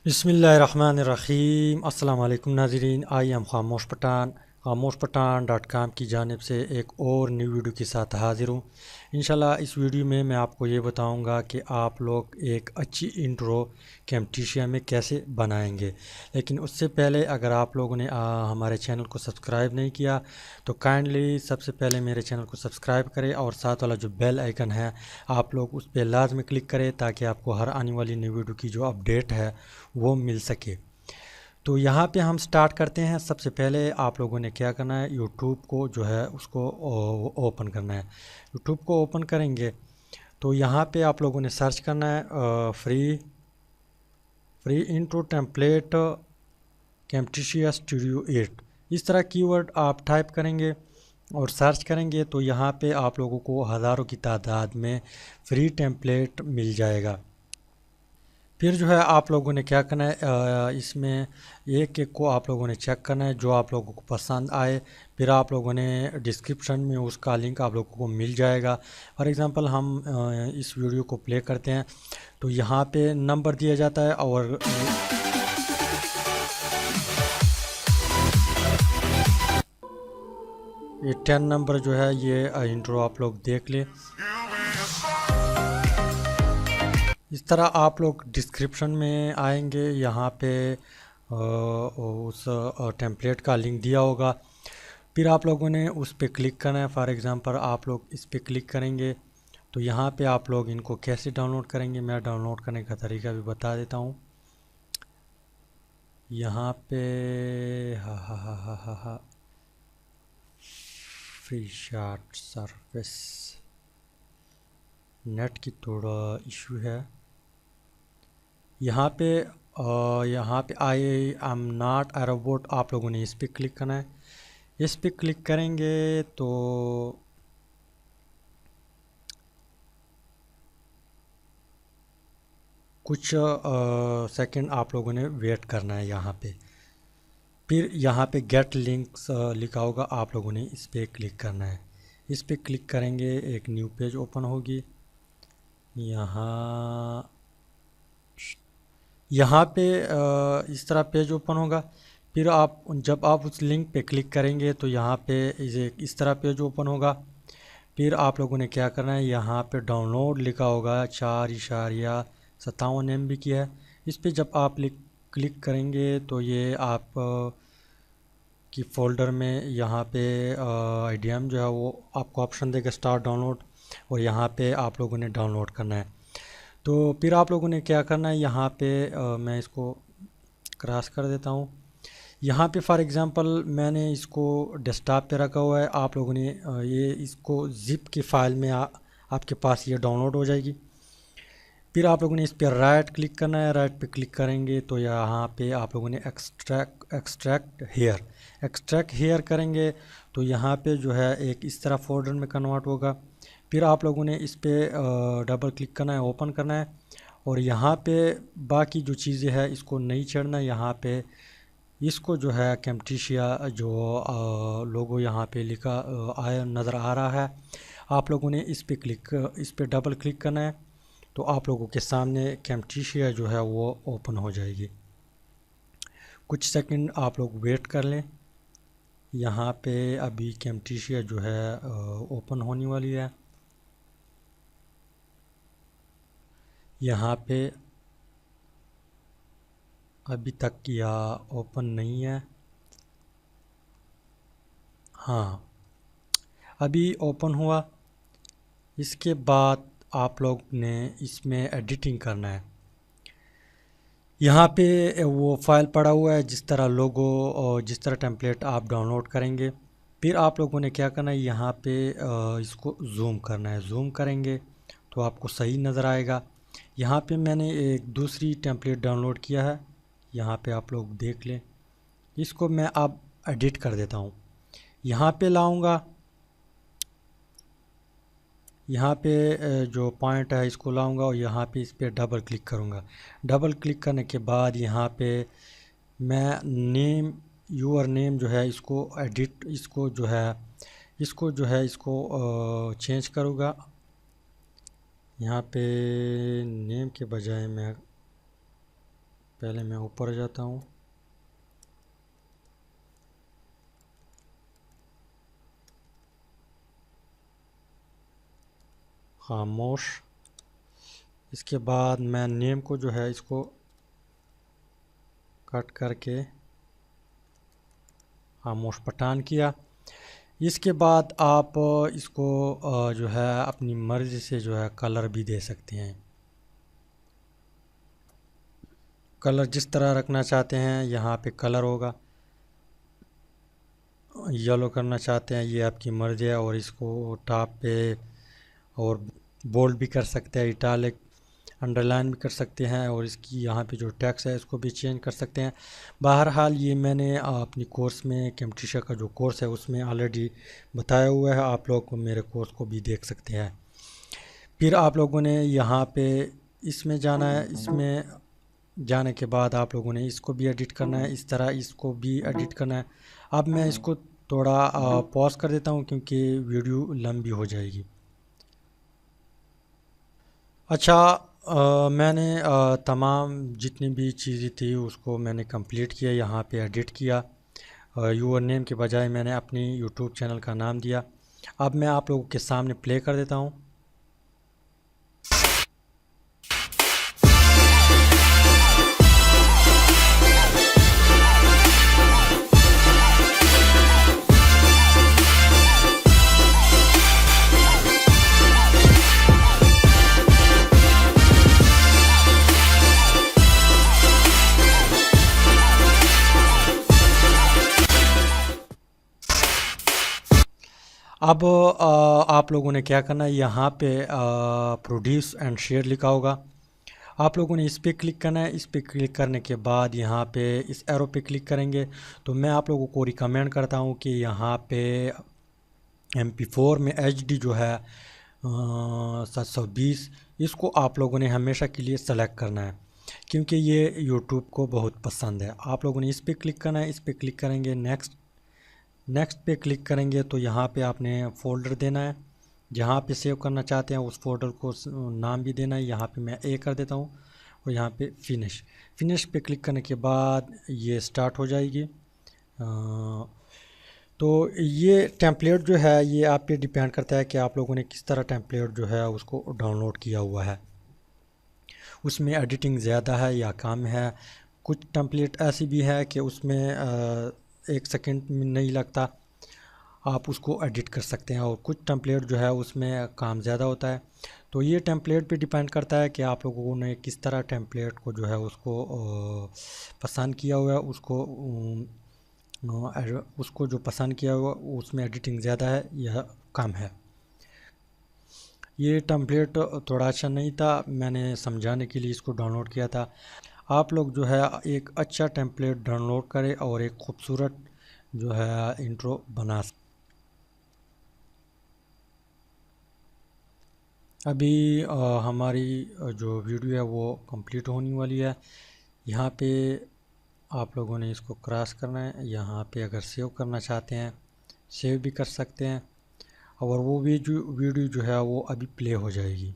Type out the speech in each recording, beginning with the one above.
बिस्मिल्लाहिर्रहमानिर्रहीम। अस्सलाम वालेकुम नाज़रीन, आई एम खामोश पठान .com की जानिब से एक और न्यू वीडियो के साथ हाज़िर हूँ। इंशाल्लाह इस वीडियो में मैं आपको ये बताऊँगा कि आप लोग एक अच्छी इंट्रो कैम्टेशिया में कैसे बनाएंगे। लेकिन उससे पहले अगर आप लोगों ने हमारे चैनल को सब्सक्राइब नहीं किया तो काइंडली सबसे पहले मेरे चैनल को सब्सक्राइब करें और साथ वाला जो बेल आइकन है आप लोग उस पर लाजमी क्लिक करें ताकि आपको हर आने वाली न्यू वीडियो की जो अपडेट है वो मिल सके। तो यहाँ पे हम स्टार्ट करते हैं। सबसे पहले आप लोगों ने क्या करना है, यूट्यूब को जो है उसको ओपन करना है। यूट्यूब को ओपन करेंगे तो यहाँ पे आप लोगों ने सर्च करना है free intro template Camtasia studio 8। इस तरह कीवर्ड आप टाइप करेंगे और सर्च करेंगे तो यहाँ पे आप लोगों को हज़ारों की तादाद में फ्री टेम्पलेट मिल जाएगा। फिर जो है आप लोगों ने क्या करना है, इसमें एक एक को आप लोगों ने चेक करना है जो आप लोगों को पसंद आए। फिर आप लोगों ने डिस्क्रिप्शन में उसका लिंक आप लोगों को मिल जाएगा। फॉर एग्ज़ाम्पल हम इस वीडियो को प्ले करते हैं तो यहाँ पे नंबर दिया जाता है और ये 10 नंबर जो है ये इंट्रो आप लोग देख लें। इस तरह आप लोग डिस्क्रिप्शन में आएंगे, यहाँ पे उस टेम्पलेट का लिंक दिया होगा। फिर आप लोगों ने उस पर क्लिक करना है। फॉर एग्ज़ाम्पल आप लोग इस पर क्लिक करेंगे तो यहाँ पे आप लोग इनको कैसे डाउनलोड करेंगे मैं डाउनलोड करने का तरीका भी बता देता हूँ। यहाँ पे हा फ्री शॉट सर्विस नेट की थोड़ा इशू है। यहाँ पे I am not a robot आप लोगों ने इस पर क्लिक करना है। इस पर क्लिक करेंगे तो कुछ सेकंड आप लोगों ने वेट करना है यहाँ पे। फिर यहाँ पे गेट लिंक्स लिखा होगा, आप लोगों ने इस पर क्लिक करना है। इस पर क्लिक करेंगे एक न्यू पेज ओपन होगी। यहाँ पे इस तरह पेज ओपन होगा। फिर जब आप उस लिंक पे क्लिक करेंगे तो यहाँ पे इस तरह पेज ओपन होगा। फिर आप लोगों ने क्या करना है, यहाँ पे डाउनलोड लिखा होगा 4.57 MB की है। इस पे जब आप क्लिक करेंगे तो ये आप की फ़ोल्डर में यहाँ पे IDM जो है वो आपको ऑप्शन देगा स्टार्ट डाउनलोड और यहाँ पे आप लोगों ने डाउनलोड करना है। तो फिर आप लोगों ने क्या करना है, यहाँ पे मैं इसको क्रॉस कर देता हूँ। यहाँ पे फॉर एग्ज़ाम्पल मैंने इसको डेस्कटॉप पे रखा हुआ है। आप लोगों ने ये इसको ज़िप की फ़ाइल में आपके पास ये डाउनलोड हो जाएगी। फिर आप लोगों ने इस पर राइट क्लिक करना है। राइट पे क्लिक करेंगे तो यहाँ पे आप लोगों ने एक्सट्रैक्ट हेयर करेंगे तो यहाँ पे जो है एक इस तरह फोल्डर में कन्वर्ट होगा। फिर आप लोगों ने इस पर डबल क्लिक करना है, ओपन करना है और यहाँ पे बाकी जो चीज़ें हैं इसको नहीं छेड़ना। यहाँ पे इसको जो है कैम्टेशिया जो लोगो यहाँ पे लिखा आया नज़र आ रहा है, आप लोगों ने इस पे डबल क्लिक करना है तो आप लोगों के सामने कैम्टेशिया जो है वो ओपन हो जाएगी। कुछ सेकंड आप लोग वेट कर लें। यहाँ पे अभी कैम्टेशिया जो है ओपन होने वाली है। यहाँ पे अभी तक यह ओपन नहीं है। हाँ, अभी ओपन हुआ। इसके बाद आप लोग ने इसमें एडिटिंग करना है। यहाँ पे वो फाइल पड़ा हुआ है जिस तरह लोगो और जिस तरह टेम्पलेट आप डाउनलोड करेंगे। फिर आप लोगों ने क्या करना है, यहाँ पे इसको ज़ूम करना है। ज़ूम करेंगे तो आपको सही नज़र आएगा। यहाँ पे मैंने एक दूसरी टेम्पलेट डाउनलोड किया है, यहाँ पे आप लोग देख लें। इसको मैं अब एडिट कर देता हूँ। यहाँ पे लाऊंगा, यहाँ पे जो पॉइंट है इसको लाऊंगा और यहाँ पे इस पर डबल क्लिक करूँगा। डबल क्लिक करने के बाद यहाँ पे मैं नेम यूर नेम जो है इसको एडिट इसको चेंज करूँगा। यहाँ पे नेम के बजाय मैं पहले मैं ऊपर जाता हूँ। खामोश। इसके बाद मैं नेम को जो है इसको कट करके खामोश पठान किया। इसके बाद आप इसको जो है अपनी मर्ज़ी से जो है कलर भी दे सकते हैं। कलर जिस तरह रखना चाहते हैं यहाँ पे कलर होगा। येलो करना चाहते हैं ये आपकी मर्ज़ी है, और इसको टॉप पे और बोल्ड भी कर सकते हैं, इटालिक अंडरलाइन भी कर सकते हैं, और इसकी यहाँ पे जो टेक्स्ट है इसको भी चेंज कर सकते हैं। बहरहाल ये मैंने अपनी कोर्स में कैमटिशा का जो कोर्स है उसमें ऑलरेडी बताया हुआ है, आप लोग मेरे कोर्स को भी देख सकते हैं। फिर आप लोगों ने यहाँ पे इसमें जाना है। इसमें जाने के बाद आप लोगों ने इसको भी एडिट करना है, इस तरह इसको भी एडिट करना है। अब मैं इसको थोड़ा पॉज कर देता हूँ क्योंकि वीडियो लंबी हो जाएगी। अच्छा, मैंने तमाम जितनी भी चीज़ें थी उसको मैंने कंप्लीट किया, यहाँ पे एडिट किया। यूर नेम के बजाय मैंने अपनी यूट्यूब चैनल का नाम दिया। अब मैं आप लोगों के सामने प्ले कर देता हूँ। अब आप लोगों ने क्या करना है, यहाँ पे प्रोड्यूस एंड शेयर लिखा होगा। आप लोगों ने इस पे क्लिक करना है। इस पे क्लिक करने के बाद यहाँ पे इस एरो पे क्लिक करेंगे। तो मैं आप लोगों को रिकमेंड करता हूँ कि यहाँ पे MP4 में HD जो है 720, इसको आप लोगों ने हमेशा के लिए सेलेक्ट करना है क्योंकि ये YouTube को बहुत पसंद है। आप लोगों ने इस पे क्लिक करना है। इस पे क्लिक करेंगे, नेक्स्ट पे क्लिक करेंगे तो यहाँ पे आपने फ़ोल्डर देना है। जहाँ पे सेव करना चाहते हैं उस फोल्डर को नाम भी देना है। यहाँ पे मैं A कर देता हूँ और यहाँ पे फिनिश पे क्लिक करने के बाद ये स्टार्ट हो जाएगी। तो ये टेम्पलेट जो है ये आप पे डिपेंड करता है कि आप लोगों ने किस तरह टेम्पलेट जो है उसको डाउनलोड किया हुआ है, उसमें एडिटिंग ज़्यादा है या कम है। कुछ टेम्पलेट ऐसी भी है कि उसमें 1 सेकंड नहीं लगता, आप उसको एडिट कर सकते हैं, और कुछ टेम्पलेट जो है उसमें काम ज़्यादा होता है। तो ये टेम्पलेट पे डिपेंड करता है कि आप लोगों ने किस तरह टेम्पलेट को जो है उसको पसंद किया हुआ है। उसको जो पसंद किया हुआ उसमें एडिटिंग ज़्यादा है या कम है। ये टेम्पलेट थोड़ा अच्छा नहीं था, मैंने समझाने के लिए इसको डाउनलोड किया था। आप लोग जो है एक अच्छा टेम्पलेट डाउनलोड करें और एक खूबसूरत जो है इंट्रो बना। अभी हमारी जो वीडियो है वो कंप्लीट होने वाली है। यहाँ पे आप लोगों ने इसको क्रॉस करना है। यहाँ पे अगर सेव करना चाहते हैं सेव भी कर सकते हैं, और वो भी जो वीडियो जो है वो अभी प्ले हो जाएगी।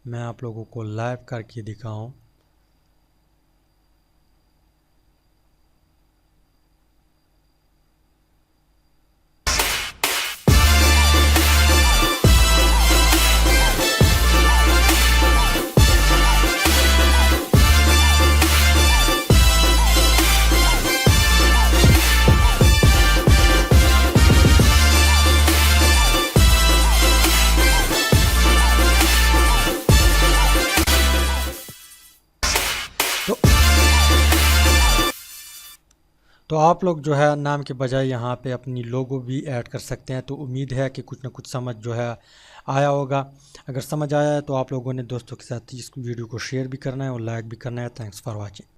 मैं आप लोगों को लाइव करके दिखाऊं। तो आप लोग जो है नाम के बजाय यहाँ पे अपनी लोगो भी ऐड कर सकते हैं। तो उम्मीद है कि कुछ ना कुछ समझ जो है आया होगा। अगर समझ आया है तो आप लोगों ने दोस्तों के साथ इस वीडियो को शेयर भी करना है और लाइक भी करना है। Thanks for watching.